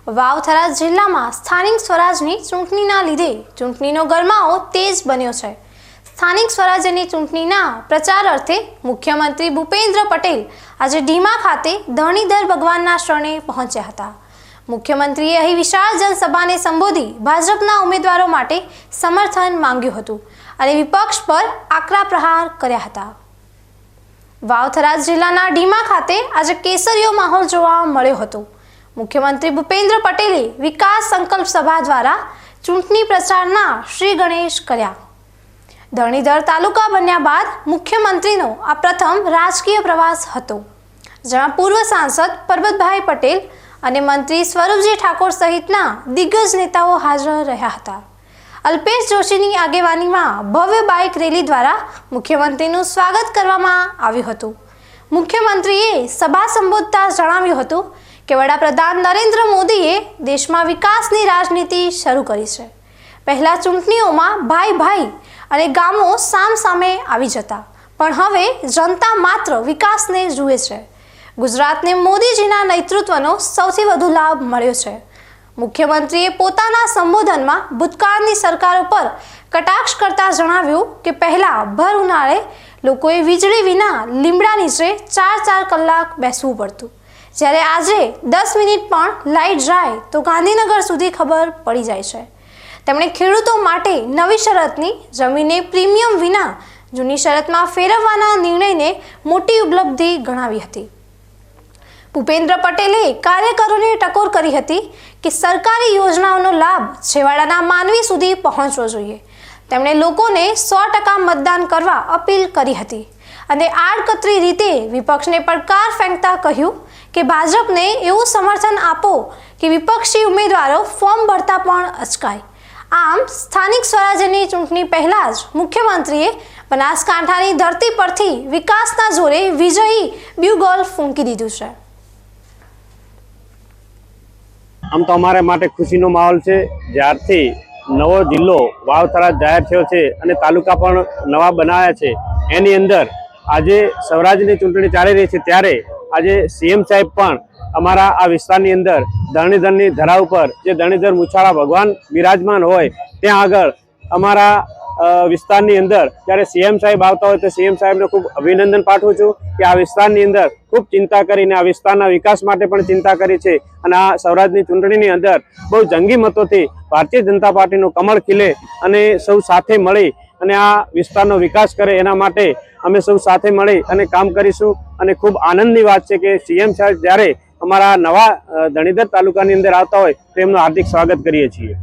વાવથરા જિલ્લામાં સ્થાનિક સ્વરાજની ચૂંટણીના લીધે ચૂંટણીનો ગરમાવો તેજ બન્યો છે। સ્થાનિક સ્વરાજ્યની ચૂંટણીના પ્રચાર અર્થે મુખ્યમંત્રી ભૂપેન્દ્ર પટેલ આજે ઢીમા ખાતે ધરણીધર ભગવાનના શરણે પહોંચ્યા હતા। મુખ્યમંત્રીએ અહીં વિશાળ જનસભાને સંબોધી ભાજપના ઉમેદવારો માટે સમર્થન માંગ્યું હતું અને વિપક્ષ પર આકરા પ્રહાર કર્યા હતા। વાવથરા જિલ્લાના ઢીમા ખાતે આજે કેસરીયો માહોલ જોવા મળ્યો હતો। મુખ્યમંત્રી ભૂપેન્દ્ર પટેલે વિકાસ સંકલ્પ સભા દ્વારા ચૂંટણી પ્રચારના શ્રી ગણેશ કર્યા। ધરણીધર તાલુકા બન્યા બાદ મુખ્યમંત્રીનો આ પ્રથમ રાજકીય પ્રવાસ હતો, જેમાં પૂર્વ સાંસદ પરબતભાઈ પટેલ અને મંત્રી સ્વરૂપજી ઠાકોર સહિતના દિગ્ગજ નેતાઓ હાજર રહ્યા હતા। અલ્પેશ જોશીની આગેવાનીમાં ભવ્ય બાઇક રેલી દ્વારા મુખ્યમંત્રીનું સ્વાગત કરવામાં આવ્યું હતું। મુખ્યમંત્રીએ સભા સંબોધતા જણાવ્યું હતું કે વડાપ્રધાન નરેન્દ્ર મોદીએ દેશમાં વિકાસની રાજનીતિ શરૂ કરી છે। પહેલા ચૂંટણીઓમાં ભાઈ ભાઈ અને ગામો સામસામે આવી જતા, પણ હવે જનતા માત્ર વિકાસને જુએ છે। ગુજરાતને મોદીજીના નેતૃત્વનો સૌથી વધુ લાભ મળ્યો છે। મુખ્યમંત્રીએ પોતાના સંબોધનમાં ભૂતકાળની સરકારો પર કટાક્ષ કરતા જણાવ્યું કે પહેલા ભર ઉનાળે લોકોએ વીજળી વિના લીમડા નીચે 4-4 કલાક બેસવું પડતું, જ્યારે આજે 10 મિનિટ પણ લાઇટ જાય તો ગાંધીનગર સુધી ખબર પડી જાય છે। તેમણે ખેડૂતો માટે નવી શરતની જમીનને પ્રીમિયમ વિના જૂની શરતમાં ફેરવવાના નિર્ણયને મોટી ઉપલબ્ધિ ગણાવી હતી। ભૂપેન્દ્ર પટેલે કાર્યકરોને ટકોર કરી હતી કે સરકારી યોજનાઓનો લાભ છેવાડાના માનવી સુધી પહોંચવો જોઈએ। તેમણે લોકોને 100% મતદાન કરવા અપીલ કરી હતી અને આડકતરી રીતે વિપક્ષને પડકાર ફેંકતા કહ્યું કે ભાજપને એવું સમર્થન આપો કે વિપક્ષી ઉમેદવારો ફોર્મ ભરતા પણ અચકાય। આમ સ્થાનિક સ્વરાજ્યની ચૂંટણી પહેલા જ મુખ્યમંત્રીએ બનાસકાંઠાની ધરતી પરથી વિકાસના જોરે વિજયી બ્યુગલ ફૂંકી દીધું છે। આમ તો અમારા માટે ખુશીનો માહોલ છે। જ્યારથી નવો જિલ્લો વાવથરા જાહેર થયો છે અને તાલુકા પણ નવા બનાવ્યા છે, એની અંદર આજે સ્વરાજની ચૂંટણી ચાલી રહી છે, ત્યારે આજે સીએમ સાહેબ પણ અમારા આ વિસ્તારની અંદર ધરણીધરની ધરા ઉપર જે ધરણીધર મુછાળા ભગવાન બિરાજમાન હોય ત્યાં આગળ અમારા વિસ્તારની અંદર જ્યારે સીએમ સાહેબ આવતા હોય તો સીએમ સાહેબને ખૂબ અભિનંદન પાઠવું છું કે આ વિસ્તારની અંદર ખૂબ ચિંતા કરીને આ વિસ્તારના વિકાસ માટે પણ ચિંતા કરી છે અને આ સ્વરાજની ચૂંટણીની અંદર બહુ જંગી મતોથી ભારતીય જનતા પાર્ટીનું કમળ ખીલે અને સૌ સાથે મળી અને આ વિસ્તારનો વિકાસ કરે, એના માટે અમે સૌ સાથે મળી અને કામ કરીશું। અને ખૂબ આનંદની વાત છે કે સીએમ સાહેબ જ્યારે અમારા નવા ધરણીધર તાલુકાની અંદર આવતા હોય તો એમનું હાર્દિક સ્વાગત કરીએ છીએ।